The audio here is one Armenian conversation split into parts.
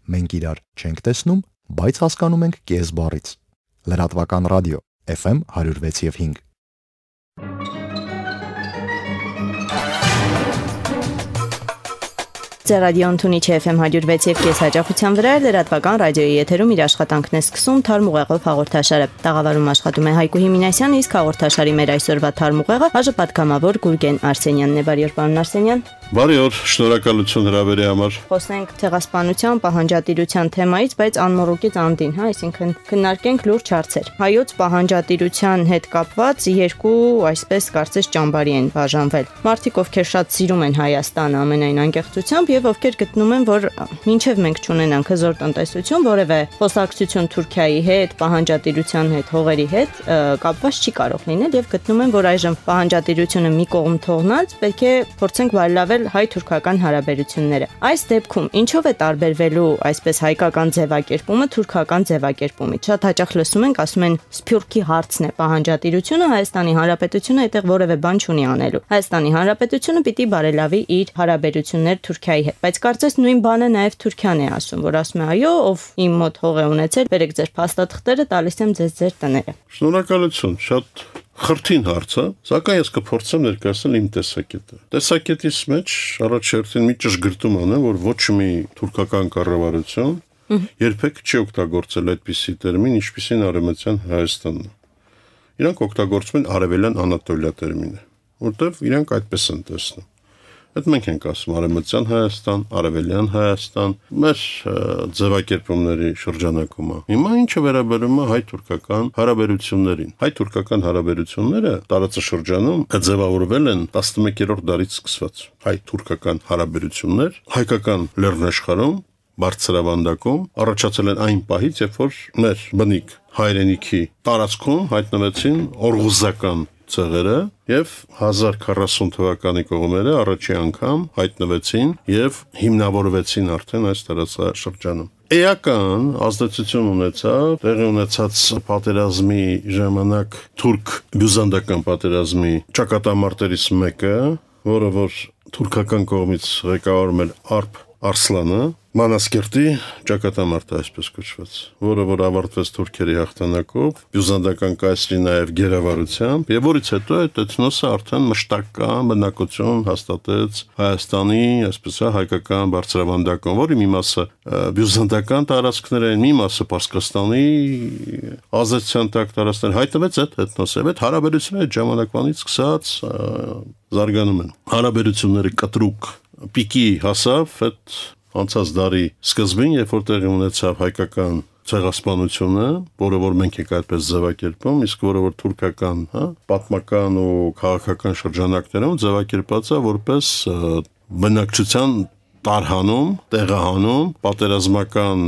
Մենք իրար չենք տեսնում, բայց հասկանում ենք կես բառից։ Լրատվական ռադիո FM 106.5 Ռադիոն Թունիչի FM 106.5 հաճախության վրա լրատվական ռադիոյի եթերում իր աշխատանքն է սկսում Թարմ ուղեղով հաղորդաշարը։ Տաղավարում աշխատում է Հայկու Հիմինասյանը, իսկ հաղորդաշարի մեր այսօրվա Թարմ ուղեղը հաշվապատգամավոր Գուրգեն Արսենյանն է։ Բարի օր, պարոն Արսենյան։ Բարի օր, շնորհակալություն հրավերի համար։ Խոսենք ցեղասպանության, պահանջատիրության թեմայից, բայց անմոռուկից անդին, այսինքն քննարկենք լուրջ հարցեր։ Հայոց պահանջատիրության հետ կապված երկու, այսպես կարծես ճամբարի են բաժանվել։ Մարդիկ, ովքեր շատ սիրում են Հայաստանը ամենայն անկեղծությամբ եւ ովքեր գտնում են, որ մինչեւ մենք չունենանք հզոր տնտեսություն, որևէ խոսակցություն Թուրքիայի հետ, պահանջատիրության հետ, հողերի հետ կապված չի կարող լինել եւ գտնում են, որ այժմ պահանջատիրությունը մի կողմ թողնած պետք է փորձենք վայելավել հայ-թուրքական հարաբերությունները։ Այս դեպքում ինչով է տարբերվելու այսպես հայկական ձևակերպումը թուրքական ձևակերպումից։ Շատ հաճախ լսում ենք, ասում են Սփյուռքի հարցն է պահանջատիրությունը, Հայաստանի Հանրապետությունը այդտեղ որևէ բան չունի անելու։ Հայաստանի Հանրապետությունը պիտի բարելավի իր հարաբերություններ Թուրքիայի հետ, բայց կարծես նույն բանը նաև Թուրքիան է ասում, որ ասում է այո, ով իմ մոտ հող է ունեցել, բերեք ձեր փաստաթղթերը, տալիս եմ ձեզ ձեր տները։ Շնորհակալություն, շատ խրթին հարց է, սակայն ես կփորձեմ ներկայացնել իմ տեսակետը։ Տեսակետիս մեջ առաջերտին մի ճշգրտում անեմ, որ ոչ մի թուրքական կառավարություն երբեք չի օգտագործել այդպիսի տերմին, ինչպիսին Արևմտյան Հայաստանն է։ Իրանք օգտագործում են Արևելյան Անատոլիա տերմինը, որտեղ իրանք այդպես են տեսնում։ Այդ մենք ենք ասում Արևմտյան Հայաստան, Արևելյան Հայաստան, մեր ձևակերպումների շրջանակում։ Հիմա ինչը վերաբերում է հայ-թուրքական հարաբերություններին։ Հայ-թուրքական հարաբերությունները տարածաշրջանում ձևավորվել են 11-րդ դարից սկսված։ Հայ-թուրքական հարաբերություններ հայկական լեռնաշխարհում բարձրավանդակում առաջացել են այն պահից, երբ որ մեր բնիկ հայրենիքի տարածքում հայտնվեցին օրղուզական ցեղերը եւ 1040 թվականի կողմերը առաջի անգամ հայտնվեցին եւ հիմնավորվեցին արդեն այս տարածաշրջանում։ Էական ազդեցություն ունեցավ տեղի ունեցած պատերազմի ժամանակ թուրք-բյուզանդական պատերազմի ճակատամարտերից մեկը, որը որ թուրքական կողմից ղեկավարում էր Արփ Արսլանը, Մանասկերտի ճակատամարտը այսպես կոչված, որը որ ավարտվեց թուրքերի հաղթանակով, բյուզանդական կայսրի նաև գերավարությամբ, եւ որից հետո այդ էթնոսը արդեն մշտական բնակություն հաստատեց Հայաստանի, այսպես հայկական բարձրավանդակում, որի մի մասը բյուզանդական տարածքներ են, մի մասը Պարսկաստանի ազդեցության տակ տարածքներ, հայտնվեց այդ էթնոսը, այդ հարաբերությունները ժամանակվանից սկսած զարգանում են։ Հարաբերությունները կտրուկ պիկի հասավ այդ անցած դարի սկզբին, երբ որ տեղի ունեցավ հայկական ցեղասպանությունը, որը որ մենք ենք այդպես ձևակերպում, իսկ որը որ թուրքական, պատմական ու քաղաքական շրջանակներում ձևակերպած է որպես բնակչության տարհանում, տեղահանում, պատերազմական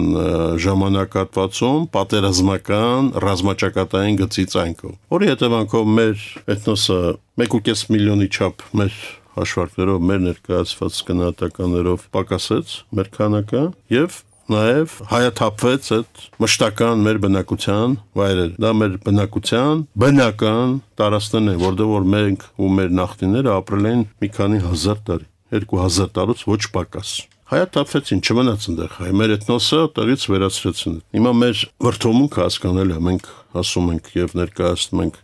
ժամանակահատվածում, պատերազմական ռազմաճակատային գծից այնքով, որի հետևանքով մեր էթնոսը 1.5 միլիոնի չափ մեր հաշվարկներով մեր ներկայացված գնահատականներով պակասեց մեր քանակը եւ նաեւ հայաթափվեց այդ մշտական մեր բնակության վայրերը։ Դա մեր բնակության բնական տարածքներն են, որտեղ որ մենք ու մեր նախնիները ապրել են մի քանի հազար տարի, 2000 տարուց ոչ պակաս։ Հայաթափվեցին, չմնաց այնտեղ հայ, մեր էթնոսը տեղից վերացրեցին։ Հիմա մեր վրթովմունքը հասկանալի է, մենք ասում ենք եւ ներկայացնում ենք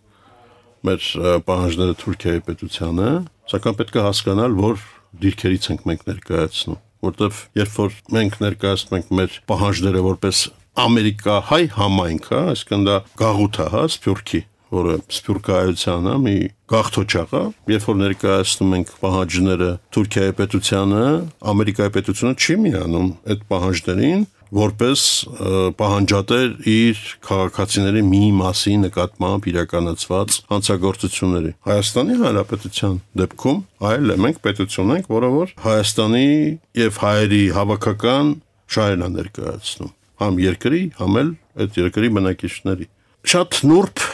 մեր պահանջները Թուրքիայի պետությանը, սակայն պետք է հասկանալ, որ դիրքերից ենք մենք ներկայացնում, որտեվ երբ որ մենք ներկայացնում ենք մեր պահանջները որպես ամերիկահայ համայնք, այսինքն դա գաղութ է, Սփյուռքի, որը սփյուռքահայության է, մի գաղթօջախ է, երբ որ ներկայացնում ենք պահանջները Թուրքիայի պետությանը, Ամերիկայի պետությունը չի միանում այդ պահանջներին որպես պահանջատեր իր քաղաքացիների մի մասի նկատմամբ իրականացված հանցագործությունների։ Հայաստանի Հանրապետության դեպքում այլ է, մենք պետություն ենք, որը որ Հայաստանի եւ հայերի հավաքական շահերն է ներկայացնում, համ երկրի, համ էլ այդ երկրի բնակիչների։ Շատ նուրբ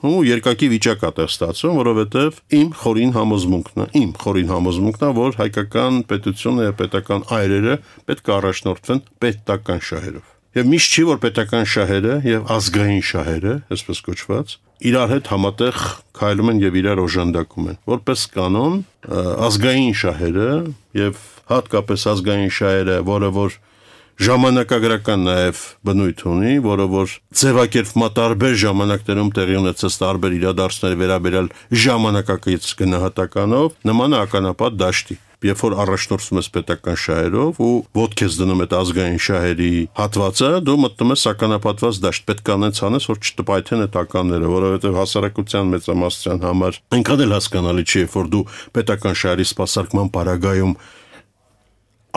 ու երկակի վիճակ է տեղ ստացվում, որովհետև իմ խորին համոզմունքն է, որ հայկական պետությունը եւ պետական այրերը պետք է առաջնորդվեն պետական շահերով։ Եվ միշտ չի, որ պետական շահերը եւ ազգային շահերը, այսպես կոչված, իրար հետ համատեղ քայլում են եւ իրար օժանդակում են։ Որպես կանոն, ազգային շահերը եւ հատկապես ազգային շահերը, որը որ ժամանակագրական նաև բնույթ ունի, որը որ ձևակերպումա տարբեր ժամանակներում տեղի ունեցած տարբեր իրադարձությունների վերաբերյալ ժամանակակից գնահատականով նման է ականապատ դաշտի։ Երբ որ առաջնորդվում ես պետական շահերով ու ոտք ես դնում այդ ազգային շահերի հատվածը, դու մտնում ես ականապատված դաշտ, պետք է անենց անես, որ չտպայթեն այդ ականները, որովհետև հասարակության մեծամասնության համար այնքան էլ հասկանալի չի, որ դու պետական շահերի սպասարկման պարագայում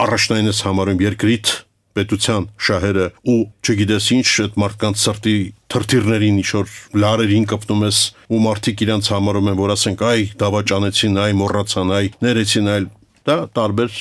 առաջնայինս համարում երկրիդ պետության շահերը ու չգիտես ինչ այդ մարդկանց սրտի թրթիրներին ինչ-որ լարերին կպնում ես ու մարդիկ իրանց համարում են, որ ասենք այ դավաճանեցին, այ մոռացան, այ ներեցին, այլ դա տարբեր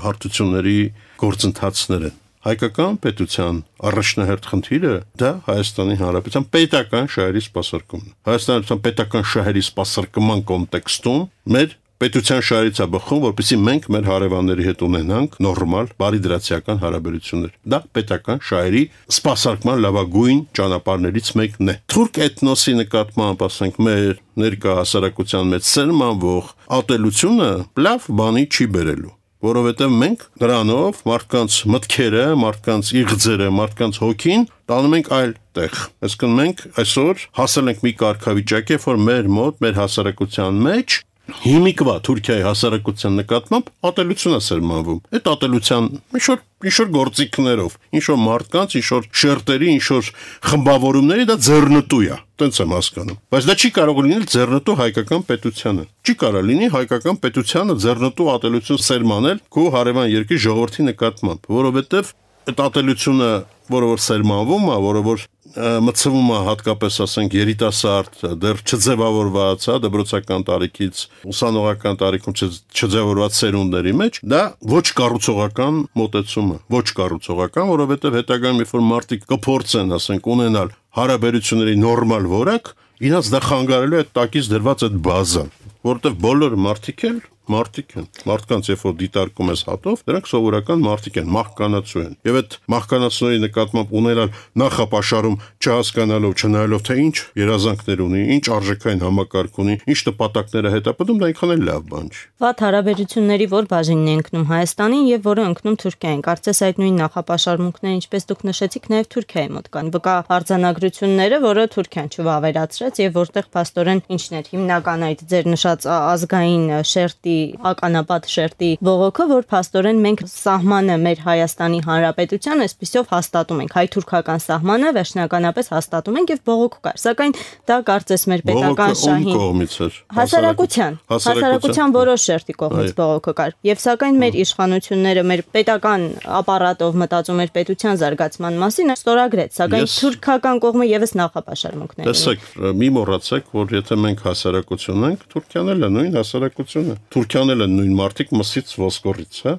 հարթությունների գործընթացներ են։ Հայկական պետության առաջնահերթ խնդիրը դա Հայաստանի Հանրապետության պետական շահերի սպասարկումն է։ Հայաստանի պետական շահերի սպասարկման կոնտեքստում մեր պետության շահերից է բխում, որպեսզի մենք մեր հարևանների հետ ունենանք նորմալ, բարիդրացիական հարաբերություններ։ Դա պետական շահերի սպասարկման լավագույն ճանապարհներից մեկն է։ Թուրք էթնոսի նկատմամբ, ասենք, մեր ներկա հասարակության մեջ սերմանվող ատելությունը լավ բանի չի բերելու, որովհետև մենք նրանով մարդկանց մտքերը, մարդկանց իղձերը, մարդկանց հոգին տանում ենք այլ տեղ։ Այսինքն մենք այսօր հասել ենք մի կարգավիճակի, որ մեր մոտ, մեր հասարակության մեջ հիմիկվա Թուրքիայի հասարակության նկատմամբ ատելություն է սերմանվում։ Այդ ատելության ինչ-որ գործիքներով, ինչ-որ մարդկանց, ինչ-որ շերտերի, ինչ-որ խմբավորումների դա ձեռնտու է։ Տենց եմ հասկանում։ Բայց դա չի կարող լինել ձեռնտու հայկական պետությանը։ Չի կարող լինի հայկական պետությանը ձեռնտու ատելություն սերմանել քո հարևան երկրի ժողովրդի նկատմամբ, որովհետև այդ ատելությունը, որը որ սերմանվում է, որը որ մցվում է հատկապես, ասենք, երիտասարդ, դեռ չձևավորված, դպրոցական տարիքից, ուսանողական տարիքում չձևավորված սերունդների մեջ, դա ոչ կառուցողական մոտեցում է, ոչ կառուցողական, որովհետև հետագայում երբ որ մարդիկ կփորձեն, ասենք, ունենալ հարաբերությունների նորմալ որակ, իրաց դա խանգարելու է այդ տակից դրված այդ բազան, որովհետև բոլոր մարդիկ են մարդկանց երբ որ դիտարկում ես հատով, դրանք սովորական մարդիկ են, մահկանացու են։ Եվ այդ մահկանացուների նկատմամբ ունենալ նախապաշարում չհասկանալով, չնայելով թե ինչ երազանքներ ունի, ինչ արժեքային համակարգ ունի, ինչ նպատակներ է հետապնդում, դա այնքան էլ լավ բան չի։ Վատ հարաբերությունների որ բաժինն է ընկնում Հայաստանին եւ որը ընկնում Թուրքիային։ Կարծես այդ նույն նախապաշարմունքները, ինչպես դուք նշեցիք, նաեւ Թուրքիայի մոտ կան։ Վկա արձանագրությունները, որը Թուրքիան չվավերացրեց եւ որտեղ փաստորեն ինչն էր հիմնական այդ ձեր նշած ազգային շերտի ականապատ շերտի բողոքը, որ փաստորեն մենք սահմանը մեր Հայաստանի Հանրապետության այսպիսով հաստատում ենք, հայ-թուրքական սահմանը վերջնականապես հաստատում ենք եւ բողոք կար, սակայն դա կարծես մեր պետական շահին հասարակության որոշ շերտի կողմից բողոքը կար եւ սակայն մեր իշխանությունները մեր պետական ապարատով մտածում էր պետության զարգացման մասին ստորագրեց, սակայն թուրքական կողմը եւս նախապաշարմունքներ ունի։ Տեսեք, մի մոռացեք, որ եթե մենք հասարակություն ենք, Թուրքիան էլ է նույն հասարակությունը։ Թուրքիան էլ են նույն մարդիկ Մսից Ոսկորից, հա։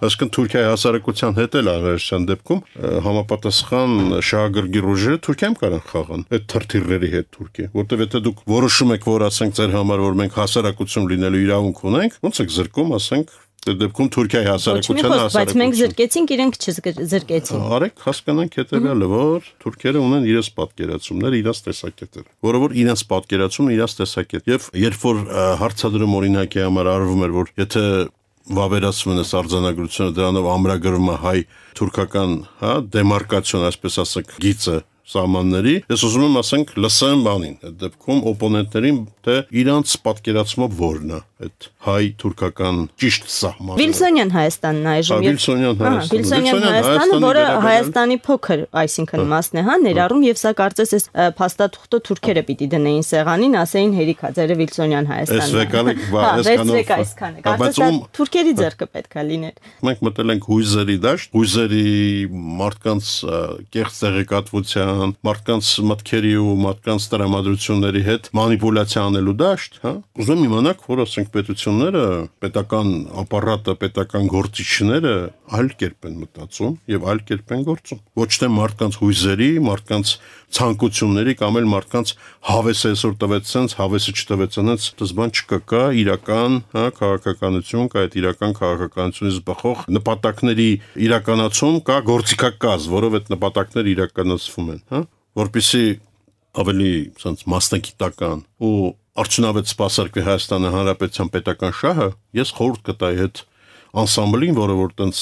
Այսինքն Թուրքիայի հասարակության հետ էլ անհրաժեշտության դեպքում համապատասխան շահագրգիռ ուժերը Թուրքիայում կարան խաղան այդ թրթիրների հետ Թուրքիա, որտեղ եթե դուք որոշում եք, որ ասենք ձեր համար որ մենք հասարակություն լինելու իրավունք ունենք, ոնց եք զրկում, ասենք դեպքում Թուրքիայի հասարակությանը բայց մենք զրկեցինք, իրենք չզրկեցին։ Արեք հասկանանք հետևյալը, որ թուրքերը ունեն իրենց պատկերացումները, իրենց տեսակետերը, որը որ իրենց պատկերացումն իրենց տեսակետ։ Եվ երբ որ հարցադրում օրինակի համար արվում էր, որ եթե վավերացվում է արձանագրությունը, դրանով ամրագրվում է հայ-թուրքական, հա, դեմարկացիոն, այսպես ասենք, գիծը սահմանների, ես ուզում եմ ասենք լսեմ բանին, այդ դեպքում օպոնենտներին, թե իրանց պատկերացումով որն է այդ հայ-թուրքական ճիշտ սահմանը։ Վիլսոնյան Հայաստանն այժմ Վիլսոնյան Հայաստանը, որը Հայաստանի փոքր, այսինքն մասն է, հա, ներառում եւ սա կարծես էս փաստաթուղթը թուրքերը պիտի դնեին սեղանին, ասեին հերիքա ձերը Վիլսոնյան Հայաստանն։ Կարծես թուրքերի ձեռքը պետք է լիներ։ Մենք մտել ենք հույզերի դաշտ, հույզերի մարդկանց կեղծ տեղեկատվության, մարդկանց մտքերի ու մարդկանց տրամադրությունների հետ մանիպուլյացիա անելու դաշտ, հա։ Ուզում եմ իմանալ, որ ասենք պետությունները, պետական ապարատը, պետական գործիչները այլ կերպ են մտածում եւ այլ կերպ են գործում։ Ոչ թե մարդկանց հույզերի, մարդկանց ցանկությունների կամ էլ մարդկանց հավեսը այսօր տվեց sense, հավեսը չտվեց sense, դες բան չկա, իրական, հա, քաղաքականություն կա, այդ իրական քաղաքականությունից բխող նպատակների իրականացում կա գործիքակազմ, որով այդ նպատակները իրականացվում են, հա, որպեսզի ավելի sense մասնագիտական ու արդյունավետ սպասարկվի Հայաստանի Հանրապետության պետական շահը, ես խորհուրդ կտայի այդ անսամբլին, որը որ տենց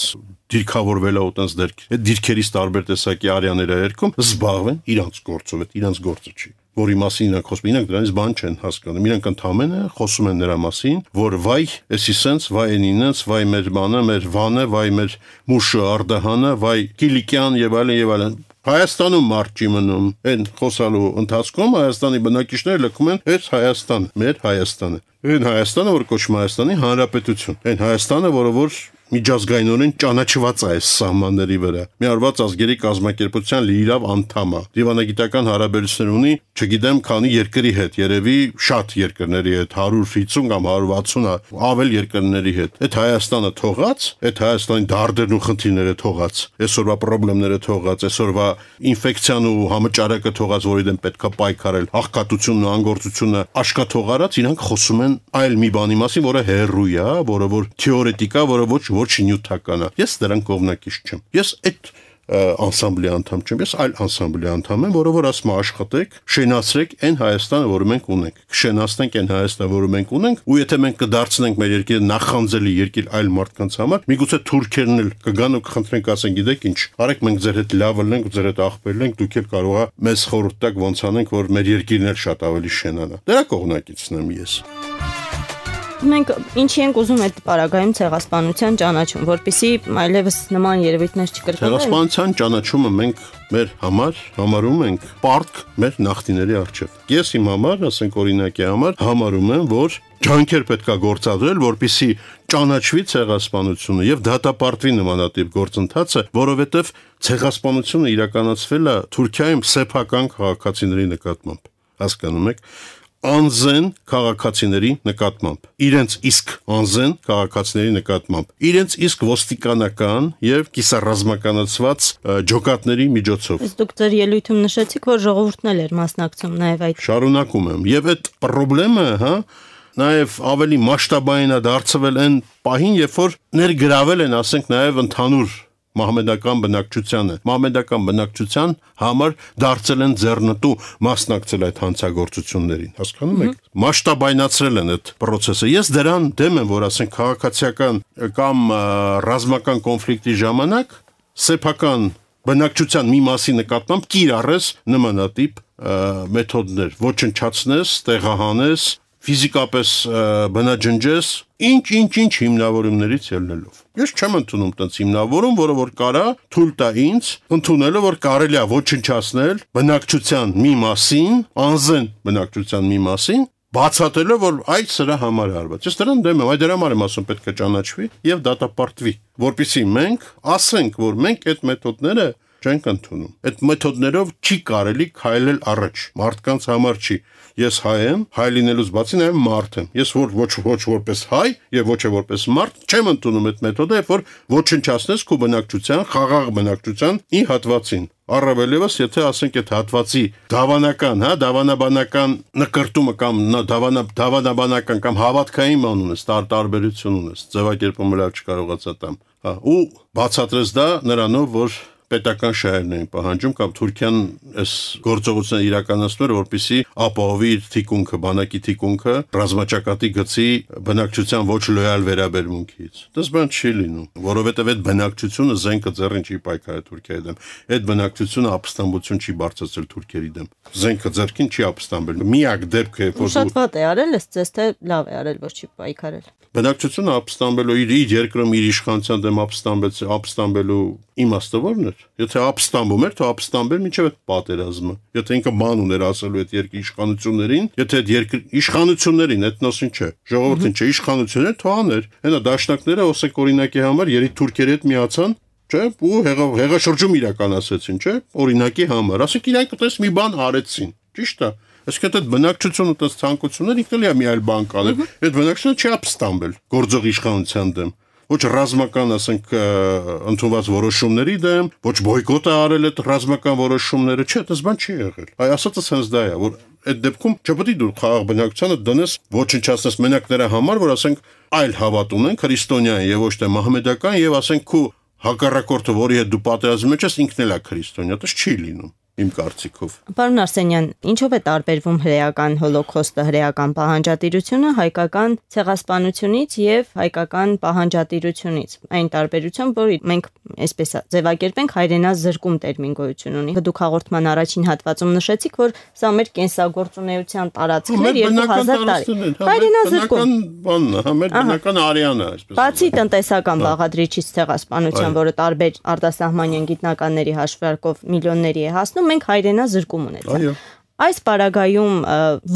դիրքավորվել է ու տենց դերք։ Այդ դիրքերից տարբեր տեսակի արյաներ է երգում, զբաղվեն իրանց գործով, այդ իրանց գործը չի։ Որի մասին իրանք խոսում, իրանք դրանից բան չեն հասկանում։ Իրանք ընդամենը խոսում են նրա մասին, որ վայ, էսի սենց, վայ այնինց, վայ մեր բանը, մեր վանը, վայ մեր մուշը, արդահանը, վայ Կիլիկյան եւ այլն եւ այլն։ Հայաստանում մարդ չի մնում։ Այն խոսալու ընթացքում Հայաստանի բնակիչները լքում են այս Հայաստան, մեր Հայաստանը։ Այն Հայաստանը, որ կոչվում է Հայաստանի Հանրապետություն։ Այն Հայաստանը, որը որ միջազգայինորեն ճանաչված է այս սահմանների վրա։ Միավորված ազգերի կազմակերպության լիիրավ անդամ է։ Դիվանագիտական հարաբերություններ ունի, չգիտեմ քանի երկրի հետ, երևի շատ երկրների հետ, 150 կամ 160 ավել երկրների հետ։ Այդ Հայաստանը թողած, այդ Հայաստանի դարդերն ու խնդիրները թողած, այսօրվա խնդիրները թողած, այսօրվա ինֆեկցիան ու համաճարակը թողած, որի դեմ պետքա պայքարել, աղքատությունն ու անգործությունը աշկաթող արած, իրանք խոսում են այլ մի բանի մասին, որը հերրու է, որը որ թեորետիկ է, որը ոչ նյութական է։ Ես դրան կողմնակից չեմ։ Ես այդ անսամբլի անդամ չեմ, ես այլ անսամբլի անդամ եմ, որը որ ասում է աշխատեք, շենացրեք այն Հայաստանը, որը մենք ունենք։ Կշենացնենք այն Հայաստանը, որը մենք ունենք, ու եթե մենք կդարձնենք մեր երկիրը նախանձելի երկիր այլ մարդկանց համար, միգուցե թուրքերն էլ կգան ու կխնդրենք, ասեն, գիտեք ինչ, արեք մենք ձեր հետ լավ լինենք, ձեր հետ աղբեր լինենք, դուք էլ կարող եք մեզ խորհուրդ տաք ոնց անենք, որ մեր երկիրն էլ շատ ավելի շենանա։ Դրա կողմնակիցն եմ ես։ Մենք ինչի ենք ուզում այդ պարագայում ցեղասպանության ճանաչում, որպեսզի այլևս նման երևույթներ չկրկնվեն։ Ցեղասպանության ճանաչումը մենք մեր համար համարում ենք պարտք մեր նախնիների առջև։ Ես իմ համար, ասենք օրինակի համար, համարում եմ, որ ջանքեր պետքա գործադրել, որպեսզի ճանաչվի ցեղասպանությունը եւ դատապարտվի նմանատիպ գործընթացը, որովհետեւ ցեղասպանությունը իրականացվել է Թուրքիայում սեփական քաղաքացիների նկատմամբ։ Հասկանում եք։ Անզեն քաղաքացիների նկատմամբ, իրենց իսկ անզեն քաղաքացիների նկատմամբ, իրենց իսկ ոստիկանական եւ կիսառազմականացված ջոկատների միջոցով։ Իսկ դուք ձեր ելույթում նշեցիք, որ ժողովուրդն էլ էր մասնակցում նաեւ այդ։ Շարունակում եմ, եւ այդ խնդրումը, նաեւ ավելի մասշտաբային է դարձվել այն պահին, երբ որ ներգրավել են, ասենք, նաեւ ընդհանուր մահմեդական բնակչությանը, մահմեդական բնակչության համար դարձել են ձեռնտու մասնակցել այդ հանցագործություններին, հասկանում եք։ Մասշտաբայնացրել են այդ process-ը։ Ես դրան դեմ եմ, որ ասենք քաղաքացիական կամ ռազմական կոնֆլիկտի ժամանակ սեփական բնակչության մի մասի նկատմամբ կիրառես նմանատիպ մեթոդներ, ոչնչացնես, տեղահանես, ֆիզիկապես բնաջնջես, ինչ հիմնավորումներից ելնելով։ Ես չեմ ընդունում տենց հիմնավորում, որը որ կարա թույլ տա ինձ ընդունելը, որ կարելի է ոչնչացնել բնակչության մի մասին, անզեն բնակչության մի մասին, բացատրելով, որ այդ սրա համար է արված։ Ես դրան դեմ եմ, այդ դրա համար եմ ասում պետք է ճանաչվի եւ դատապարտվի, որpիսի մենք ասենք, որ մենք այդ մեթոդները չենք ընդունում։ Այդ մեթոդներով չի կարելի քայլել առաջ։ Մարդկանց համար չի։ Ես հայ եմ, հայ լինելուց բացի նաև մարդ եմ։ Ես ոչ որպես հայ եւ ոչ որպես մարդ չեմ ընդունում այդ մեթոդը, երբ որ ոչնչացնես քո բնակչության, խաղաղ բնակչության ի հատվածին։ Առավել եւս, եթե ասենք այդ հատվածի դավանական, դավանաբանական նկարտումը կամ դավանաբանական կամ հավատքային ման ունես, տարբերություն ունես, ձևակերպումը լավ չկարողացա տամ։ Ու բացատրես դա նրանով, որ պետական շահերն էին պահանջում կամ Թուրքիան այս գործողությունը իրականացնում էր, որպեսզի ապահովի իր թիկունքը, բանակի թիկունքը ռազմաճակատի գծի բնակչության ոչ լոյալ վերաբերմունքից։ Դες բան չի լինում, որովհետև այդ բնակչությունը զենքը ձեռին չի պայքարել Թուրքիայի դեմ։ Այդ բնակչությունը ապստամբություն չի բարձրացրել թուրքերի դեմ։ Զենքը ձեռքին չի ապստամբել։ Միակ դեպքը, որ շատ վատ է արել, ըստ թե լավ է արել, որ չի պայքարել։ Բնակչությունը ապստամբելու իր երկրում իր իշխանության դեմ ապստամբելու իմաստը ո՞րն էր։ Եթե ապստամբում էր, то ապստամբեր մինչև այդ պատերազմը։ Եթե ինքը ման ուներ ասելու այդ երկրի իշխանություններին, եթե այդ երկրի իշխանություններին, էթնոսին չէ, ժողովրդին չէ, իշխանություններ, то աներ։ Հենա դաշնակները ասեք օրինակի համար երեք թուրքերի հետ միացան, չէ, ու հեղաշրջում իրականացրեցին, չէ, օրինակի համար։ Ասեք իրանք այդպես մի բան արեցին։ Ճիշտ է։ Իսկ այդ բնակչությունը տես ցանկություններ ինքն էլ մի այլ բան կաներ։ Այդ բնակչությունը չի ապստամբել գործող իշխանության դեմ։ Ոչ ռազմական, ասենք, ընդունված որոշումների դեմ, ոչ բոյկոտ է արել այդ ռազմական որոշումները, չէ, դες բան չի եղել։ Այ ասածը sense դա է, որ այդ դեպքում չպետք է դու խաղաղ բնակչությանը դնես ոչնչացնես մենակ նրա համար, որ ասենք այլ հավատ ունեն, քրիստոնյան եւ ոչ թե մահմեդական եւ ասենք քու հակառակորդը, որի հետ դու պատերազմի մեջ ես, ինքն էլ է քրիստոնյա, դա չի լինում։ իմ կարծիքով։ Պարոն Արսենյան, ինչով է տարբերվում հրեական հոլոքոստը, հրեական պահանջատիրությունը հայկական ցեղասպանությունից եւ հայկական պահանջատիրությունից։ Այն տարբերություն, որ մենք այսպես ձևակերպենք, հայրենազրկում տերմին գոյություն ունի։ Դուք հաղորդման առաջին հատվածում նշեցիք, որ սա մեր կենսագործունեության տարածքն է 2000 տարի։ Հայրենազրկում բանն է, մեր բնական արյանը, այսպես։ Բացի տնտեսական բաղադրիչից ցեղասպանության, որը տարբեր արտասահմանյան գիտնականների հաշվարկով միլիոնների է հասնում, մենք հայրենազրկում ունեցանք։ Այս պարագայում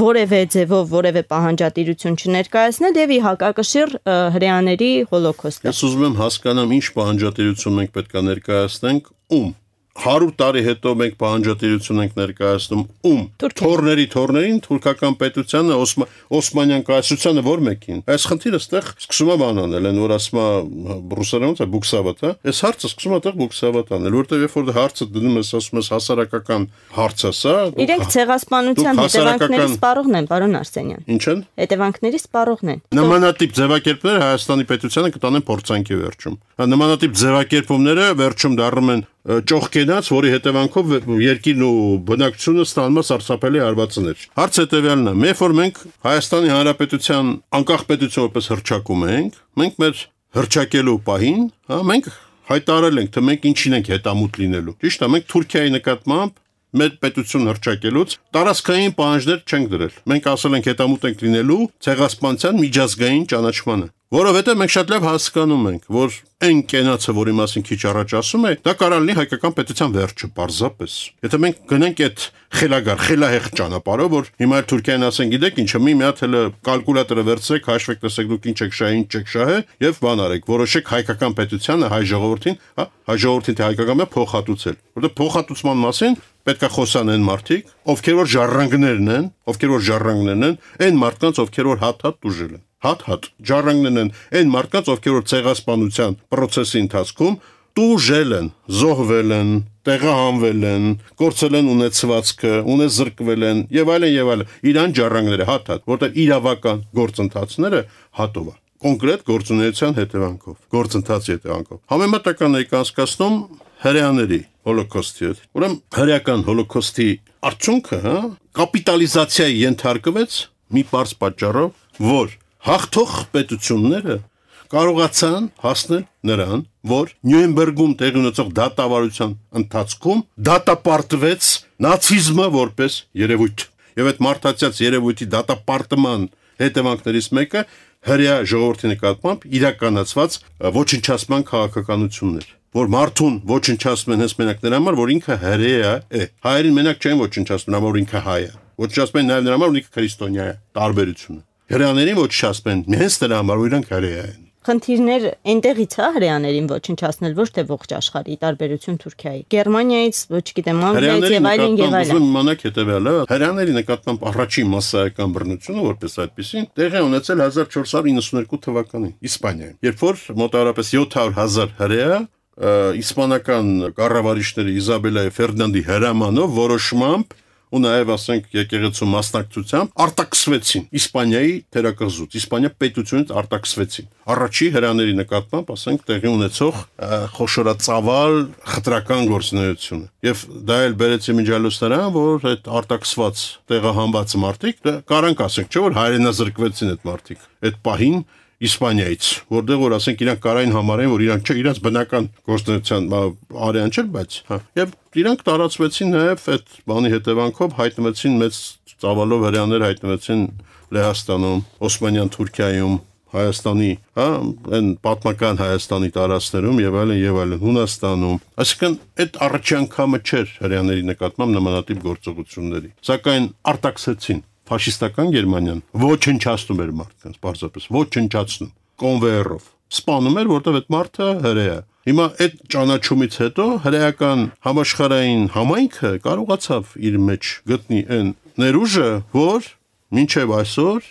որևէ ձևով որևէ պահանջատիրություն չներկայացնել եւ ի հակակշիռ հրեաների հոլոքոստը։ Ես ուզում եմ հասկանամ, ինչ պահանջատիրություն մենք պետք է ներկայացնենք, ում 100 տարի հետո մենք պահանջատիրություն ենք ներկայացնում ում թորներին թուրքական պետությանը Օսմանյան կայսրությանը որ մեկին այս խնդիրը ստեղ սկսում է բանանել են որ ասում է ռուսերենից է բուքսավատ այս հարցը սկսում է այդտեղ բուքսավատ անել որտեղ երբ որ հարցը դնում ես ասում ես հասարակական հարց է սա իրենք ցեղասպանության հետևանքների սպառողն են պարոն Արսենյան ինչ են հետևանքների սպառողն են նմանատիպ ձևակերպները Հայաստանի պետությանը կտանեն փորձանքի վերջում նմանատիպ ձևակերպումները վերջում դառնում են ճոխկենաց, որի հետևանքով երկիրն ու բնակչությունը ստանում է սարսափելի հարվածներ։ Հարցը հետևյալն է, երբ որ մենք Հայաստանի Հանրապետության անկախ պետություն որպես հռչակում ենք, մենք մեր հռչակելու պահին, մենք հայտարարել ենք, թե մենք ինչին ենք հետամուտ լինելու։ Ճիշտ է, մենք Թուրքիայի նկատմամբ մեր պետություն հռչակելուց տարածքային պահանջներ չենք դրել։ Մենք ասել ենք հետամուտ ենք լինելու ցեղասպանության միջազգային ճանաչմանը։ Որովհետև մենք շատ լավ հասկանում ենք, որ այն կենացը, որի մասին քիչ առաջ ասում է, դա կարող լինի հայկական պետության վերջը, պարզապես։ Եթե մենք գնենք այդ խելահեղ ճանապարհով, որ հիմա Թուրքիան ասեն, գիտեք ինչը, մի հատ հələ կալկուլյատորը վերցրեք, հաշվեք, տեսեք դուք ինչ եք շահ, ինչ եք շահը, եւ բան արեք, որոշեք հայկական պետությանը, հայ ժողովրդին, հայ ժողովրդին թե հայկականը փոխհատուցել։ Որտեղ փոխհատուցման մասին պետք է խոսան այն մարդիկ, ովքեր որ ժառանգներն են, այն մարդկանց, ովքեր որ հատ դուժել են։ Հատ ժառանգներն են այն մարդկանց, ովքեր որ ցեղասպանության process-ի ընթացքում տուժել են, զոհվել են, տեղահանվել են, կորցրել են ունեցվածքը, ունեզրկվել են եւ այլն, իրան ժառանգները հատ, որտեղ իրավական գործընթացները հատով է։ Կոնկրետ գործունեության հետևանքով, գործընթացի հետևանքով։ Համեմատական եք անցկացնում հրեաների հոլոքոստի հետ։ Ուրեմն հրեական հոլոքոստի արդյունքը, կապիտալիզացիայի ենթարկվեց մի պարզ պատճառով, որ հաղթող պետությունները կարողացան հասնել նրան, որ Նյուրնբերգում տեղի ունեցող դատավարության ընթացքում դատապարտվեց նացիզմը որպես երևույթ։ Եվ այդ մարդացած երևույթի դատապարտման հետևանքներից մեկը հրեա ժողովրդի նկատմամբ իրականացված ոչնչացման քաղաքականություններ, որ մարդուն ոչնչացնում են հենց մենակ նրա համար, որ ինքը հրեա է։ Հայերին մենակ չեն ոչնչացնում, որ ինքը հայ է։ Ոչնչացնում են նաև նրա համար, որ ինքը քրիստոնյա է։ Տարբերությունը։ Հրեաներին ոչնչացնում են հենց նրա համար, որ իրանք հրեա են։ Խնդիրներ այնտեղից է հրեաներին ոչնչացնել, ոչ թե ողջ աշխարհի, տարբերություն Թուրքիայի, Գերմանիայից, ոչ գիտեմ, Անգլիայից եւ այլն եւ այլն։ Ուզում իմանաք հետեւյալը, հրեաների նկատմամբ առաջին մասսայական բռնությունը որպես այդպեսին տեղի ունեցել 1492 թվականին Իսպանիայում, երբ որ մոտավորապես 700,000 հրեա իսպանական կառավարիչների Իզաբելայի Ֆերդինանդի հրամանով որոշմամբ ու նաև ասենք եկեղեցու մասնակցությամբ արտաքսվեցին Իսպանիայի թերակղզուց, Իսպանիա պետությունից արտաքսվեցին։ Առաջի հրեաների նկատմամբ ասենք տեղի ունեցող խոշորածավալ խտրական գործունեությունը։ Եվ դա էլ բերեցի միջալոց նրան, որ այդ արտաքսված տեղահանված մարդիկ կարանք ասենք, չէ՞ որ հայրենազրկվեցին այդ մարդիկ։ Այդ պահին Իսպանիայից, որտեղ որ ասենք իրանք կարային համարեն, որ իրանք չէ, իրանք բնական գործունեության արյան չէր, բայց եւ իրանք տարածվեցին նաեւ այդ բանի հետևանքով հայտնվեցին մեծ ծավալով հրեաներ հայտնվեցին Լեհաստանում, Օսմանյան Թուրքիայում, Հայաստանի, այն պատմական Հայաստանի տարածքներում եւ այլն, Հունաստանում։ Այսինքն այդ առաջի անգամը չէր հրեաների նկատմամբ նմանատիպ գործողությունների։ Սակայն արտաքսեցին ֆաշիստական Գերմանիան ոչնչացնում էր մարդկանց, պարզապես ոչնչացնում, կոնվեյերով։ Սպանում էր, որտեղ այդ մարդը հրեա։ Հիմա այդ ճանաչումից հետո հրեական համաշխարհային համայնքը կարողացավ իր մեջ գտնի այն ներուժը, որ մինչև այսօր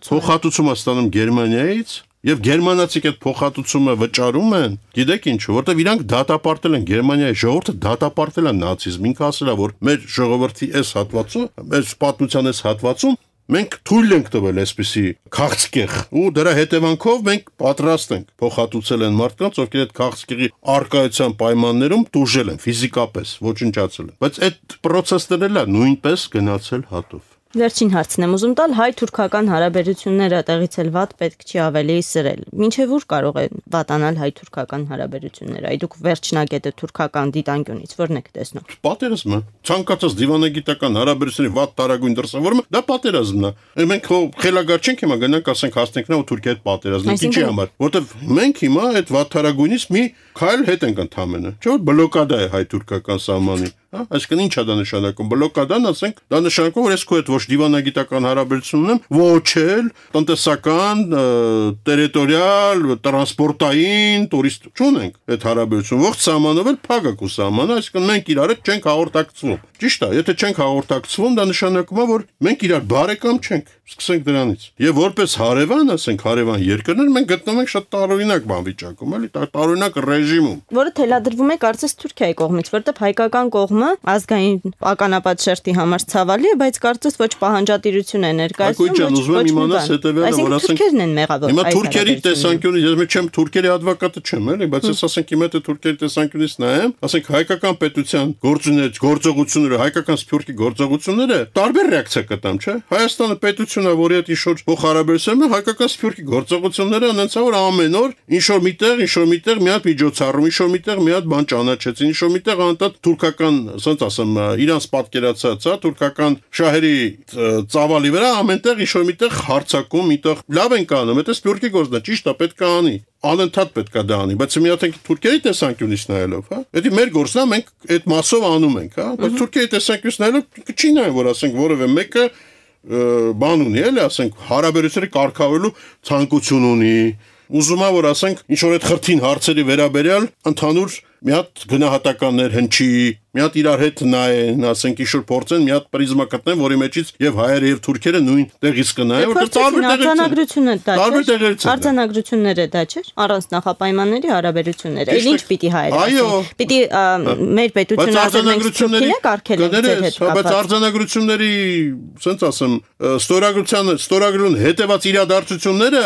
փոխհատուցում է ստանում Գերմանիայից եւ գերմանացիք այդ փոխհատուցումը վճարում են, գիտեք ինչու, որտեղ իրանք դատապարտել են Գերմանիայի ժողովուրդը դատապարտել են նացիզմին, ինքը ասել է, որ մեր ժողովրդի այս հատվածում, մեր պատմության այս հատվածում մենք թույլ ենք տվել այսպիսի քաղցկեղ ու դրա հետևանքով մենք պատրաստ ենք փոխհատուցել են մարդկանց, ովքեր այդ քաղցկեղի արկայության պայմաններում տուժել են ֆիզիկապես, ոչնչացել են։ Բայց այդ process-ն էլ է նույնպես գնացել հատով։ Վերջին հարցն եմ ուզում տալ, հայ-թուրքական հարաբերությունները տեղից էլ վատ պետք չի ավելի սրել։ Մինչև ուր կարող են վատանալ հայ-թուրքական հարաբերությունները։ Այ դուք վերջնագետը թուրքական դիտանկյունից ո՞րն եք տեսնում։ Պատերազմը, ցանկացած դիվանագիտական հարաբերությունների վատ տարագույն դրսևորումը, դա պատերազմն է։ Մենք խելագար չենք հիմա գնանք ասենք հասնենք նա Թուրքիայի հետ պատերազմի ինչի համար, որովհետև մենք հիմա այդ վատ տարագույնից մի քայլ հետ ենք ընդամենը։ Չէ՞ որ բլոկադա է հայ-թուրքական սահմանի։ Այսինքն ինչ է դա նշանակում բլոկադան, ասենք, դա նշանակում որ ես քո հետ ոչ դիվանագիտական հարաբերություն ունեմ, ոչ էլ տնտեսական, տերիտորիալ, տրանսպորտային, տուրիստ չունենք այդ հարաբերություն։ Ողջ սահմանով էլ փակ է քո սահմանը, այսինքն մենք իրար հետ չենք հաղորդակցվում։ Ճիշտ է, եթե չենք հաղորդակցվում, դա նշանակում է որ մենք իրար բարեկամ չենք։ Սկսենք դրանից։ Եվ որպես հարևան, ասենք, հարևան երկրներ մենք գտնվում ենք շատ տարօրինակ բանվիճակում, էլի, տարօրինակ ռեժիմում, որը թելադրվում է կարծես Թուրքիայի կողմից, որտեղ հայկական կողմը ազգային ականապատ շերտի համար ցավալի է, բայց կարծես ոչ պահանջատիրություն է ներկայացնում, ոչ իմանաս հետևյալը, որ ասենք թուրքերն են մեղավոր։ Հիմա թուրքերի տեսանկյունից, ես չեմ թուրքերի advocate չեմ, էլի, բայց ես ասենք հիմա թե թուրքերի տեսանկյունից նայեմ, ասենք հայկական պետության գործողությունները, հայկական սփյուռքի գործողությունները տարբեր ռեակցիա կտամ, չէ՞։ Հայաստանը պետություն է, որի հետ ինչ-որ փոխհարաբերություն է, հայկական սփյուռքի գործողությունները անցա որ ամեն օր ինչ-որ միտեղ մի հատ միջոցառում, ինչ-որ միտեղ մի հատ բան ճանաչեցին, ինչ-որ միտեղ անտատ թուրքական, ասենց ասեմ, իրանց պատկերացած, թուրքական շահերի ծավալի վրա ամենտեղ ինչ-որ միտեղ հարցակում, միտեղ լավ են կանում, դա սփյուռքի գործն է, ճիշտ է, պետք է անի։ Անընդհատ պետք է դա անի, բայց մի հատ ենք թուրքերի տեսանկյունից նայելով, հա։ Դա մեր գործն է, մենք այդ մասով անում ենք, հա, բայց թուրքերի տեսանկյունից նայելով չի նայում, որ ասենք որևէ մեկը բան ունի, էլի, ասենք հարաբերությունները կարգավորելու ցանկություն ունի, ուզում է որ ասենք ինչ որ այդ խրթին հարցերի վերաբերյալ ընդհանուր մի հատ գնահատականներ հնչի, մի հատ իրար հետ նայեն, ասենք ինչ որ փորձեն մի հատ պրիզմա գտնեն, որի մեջից եւ հայերը եւ թուրքերը նույն տեղից կնայեն, որտեղ արձանագրությունները դա չէ, առանց նախապայմանների հարաբերությունները։ Էլ ինչ պիտի հայերը։ Այո, պիտի մեր պետությունը արձանագրությունները կարգել են ձեր հետ կապված։ Բայց արձանագրությունների, ասենց ասեմ, ստորագրուն հետևած իրադարձությունները,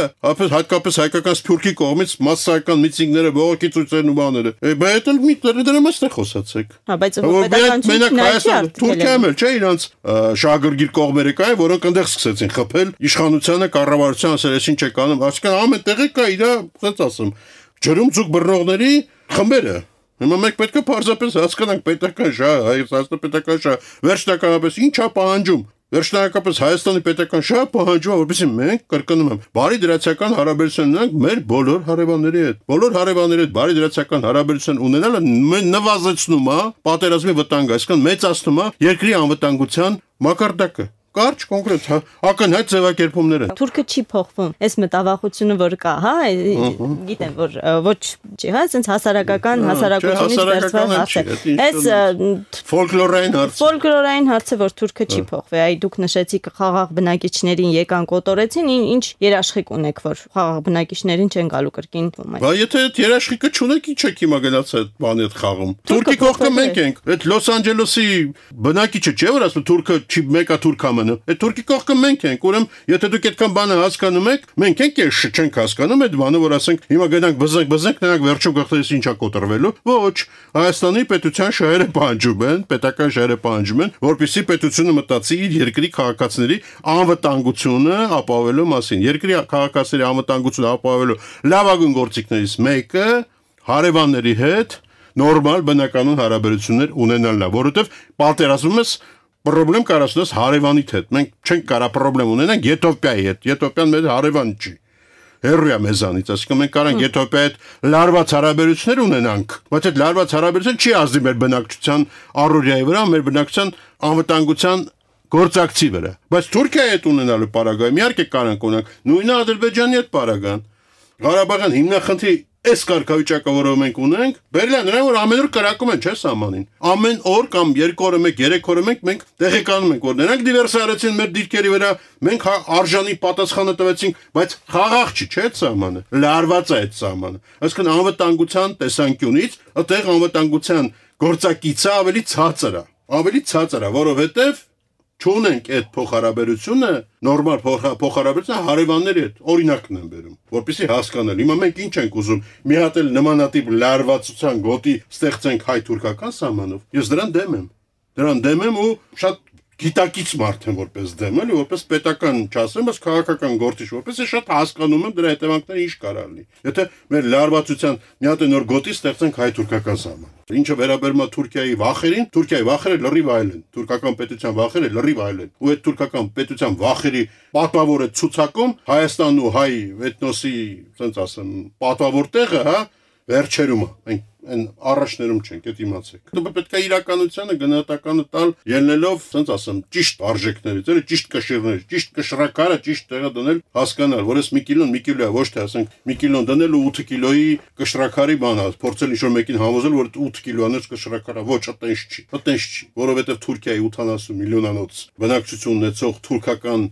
հատկապես հայկական սփյուռքի կողմից մասսայական միտինգները, բողոքի ցույցերն ու բաները, բայց էլ մի դրամ է խոսացեք։ Հա, բայց պետականություն Թուրքիայում էլ չէ իրանց շահագրգիռ կողմերը կային, որոնք այնտեղ սկսեցին խփել իշխանությանը, կառավարությանը, ասել ես ինչ եք անում, այսինքն ամեն տեղը կա իր, ասած ասեմ, ջրում ձուկ բռնողների խմբերը։ Հիմա մենք պետք է պարզապես հասկանանք պետական շահ, Հայաստանի պետական շահ, վերջնականապես ինչ է պահանջում։ Վերջնականապես Հայաստանի պետական շահը պահանջում է, որպեսզի մենք կրկնում եմ, բարի դրացիական հարաբերություն ունենանք մեր բոլոր հարևանների հետ։ Բոլոր հարևանների հետ բարի դրացիական հարաբերություն ունենալը նվազեցնում է պատերազմի վտանգը, այսինքն մեծացնում է երկրի անվտանգության մակարդակը։ Կարճ կոնկրետ, հա, ակնհայտ ձևակերպումներ են։ Թուրքը չի փոխվում։ Այս մտավախությունը որ կա, հա, գիտեմ որ ոչ չի, հա, այսպես հասարակական հասարակությունից վերցված հարց է։ Այս ֆոլկլորային հարցը որ թուրքը չի փոխվի, այ դուք նշեցիք խաղաղ բնակիչներին եկան կոտորեցին, ինչ երաշխիք ունեք որ խաղաղ բնակիչներին չեն գալու կրկին։ Բա եթե այդ երաշխիքը չունեք, ինչ եք հիմա գնացել այդ բանի հետ խաղում։ Թուրքի կողքը մենք ենք։ Այդ Լոս Անջելեսի բնակիչը չէ որ ասում թուրքը չի մեկա թուրք Այդ թուրքի կողքը մենք ենք, ուրեմն եթե դուք այդքան բանը հասկանում եք, մենք ենք ես չենք հասկանում այդ բանը, որ ասենք հիմա գնանք բզենք, նրանք վերջում գախտես ինչա կոտրվելու։ Ոչ, Հայաստանի պետության շահերը պահանջում են, պետական շահերը պահանջում են, որպեսզի պետությունը մտածի իր երկրի քաղաքացիների անվտանգությունը ապահովելու մասին։ Երկրի քաղաքացիների անվտանգությունը ապահովելու լավագույն գործիքներից մեկը հարևանների հետ նորմալ բնականon հարաբերություններ ունենալն է, որովհետև պատերազմում ես Պրոբլեմ կարասնես հարևանիդ հետ։ Մենք չենք կարա պրոբլեմ ունենանք Եթովպիայի հետ։ Եթովպիան մեր հարևան չի։ Հերրու է մեզանից, այսինքն մենք կարանք Եթովպիայի հետ լարված հարաբերություններ ունենանք, բայց այդ լարված հարաբերությունը չի ազդի մեր բնակչության առօրյայի վրա, մեր բնակչության անվտանգության գործակցի վրա։ Բայց Թուրքիայի հետ ունենալու պարագայում իհարկե կարանք ունենանք, նույնը Ադրբեջանի հետ պարագան։ Ղարաբաղյան հիմնախնդրի Այս կարգավիճակը, որով մենք ունենք, բերել նրան, որ ամեն օր կրակում են, չէ՞ սահմանին։ Ամեն օր կամ 2 օրը մեկ, 3 օրը մեկ մենք տեղեկանում ենք, որ նրանք դիվերսիացրեցին մեր դիրքերի վրա, մենք արժանի պատասխանը տվեցինք, բայց խաղաղ չի, չէ՞ սահմանը։ Լարված է այդ սահմանը։ Այսինքն անվտանգության տեսանկյունից, այդտեղ անվտանգության գործակիցը ավելի ցածր է, որովհետև չունենք այդ փոխհարաբերությունը, նորմալ փոխհարաբերությունը հարևանների հետ օրինակն են բերում, որպեսզի հասկանալ։ Հիմա մենք ինչ ենք ուզում, մի հատ էլ նմանատիպ լարվածության գոտի ստեղծենք հայ-թուրքական սահմանով։ Ես դրան դեմ եմ։ Դրան դեմ եմ ու շատ գիտակից մարդ եմ որպես դեմ, էլի, որպես պետական չասեմ, բայց քաղաքական գործիչ որպես է շատ հասկանում եմ դրա հետևանքները ինչ կարող լինի։ Եթե մեր լարվածության մի հատ նոր գոտի ստեղծենք հայ-թուրքական սահման։ Ինչը վերաբերում է Թուրքիայի վախերին, Թուրքիայի վախերը լրիվ այլ են, թուրքական պետության վախերը լրիվ այլ են։ Ու այդ թուրքական պետության վախերի պատվավոր է ցուցակում Հայաստան ու հայ էթնոսի, ասենց ասեմ, պատվավոր տեղը, հա, վերջերում է։ Մենք այն առաջներում չենք, այդ իմացեք։ Դու պետք է իրականությանը գնահատականը տալ ելնելով, ասենց ասեմ, ճիշտ արժեքներից, էլի ճիշտ կշիռներից, ճիշտ կշռակարը ճիշտ տեղը դնել, հասկանալ, որ այս 1 կիլոն 1 կիլո է, ոչ թե ասենք 1 կիլոն դնել ու 8 կիլոյի կշռակարի բան, փորձել ինչ-որ մեկին համոզել, որ 8 կիլոանոց կշռակարա, ոչ, այտենց չի, այտենց չի, որովհետև Թուրքիայի 80 միլիոնանոց բնակչություն ունեցող թուրքական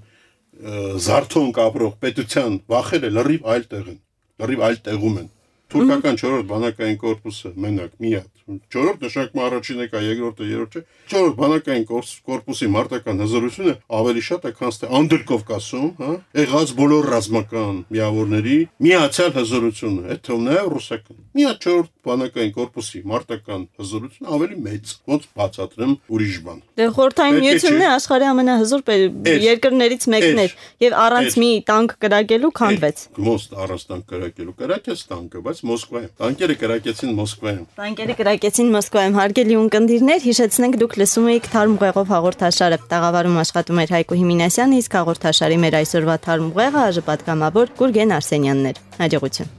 զարթոնք ապրող պետության վախերը լրիվ այլ տեղ են, լրիվ այլ տեղում են։ Թուրքական 4-րդ բանակային կորպուսը մենակ մի հատ 4-րդ նշանակում առաջինը կա, երկրորդը, երրորդը 4-րդ բանակային կորպուսի մարտական հզորությունը ավելի շատ է, քան թե Անդրկովկասում, հա, եղած բոլոր ռազմական միավորների միացյալ հզորությունը, այդ թվում նաև ռուսական։ Մի հատ 4-րդ բանակային կորպուսի մարտական հզորությունը ավելի մեծ, ոնց բացատրեմ ուրիշ բան։ Դե Խորհրդային Միությունն է աշխարհի ամենահզոր երկրներից մեկն էր եւ առանց մի տանկ կրակելու քանդվեց։ Մոստ առանց տանկ կրակելու կրակեց տանկը, բայց Մոսկվայում։ Տանկերը կրակեցին Մոսկվայում։ Տանկերը կրակեցին Մոսկվայում։ Հարգելի ունկնդիրներ, հիշեցնենք դուք լսում եք Թարմ ուղեղով հաղորդաշարը։ Տաղավարում աշխատում էր Հայկո Հիմինասյանը, իսկ հաղորդաշարի մեր այսօրվա Թարմ ուղեղը ԱԺ պատգամավոր Գուրգեն Արսենյանն էր։ Հաջողություն։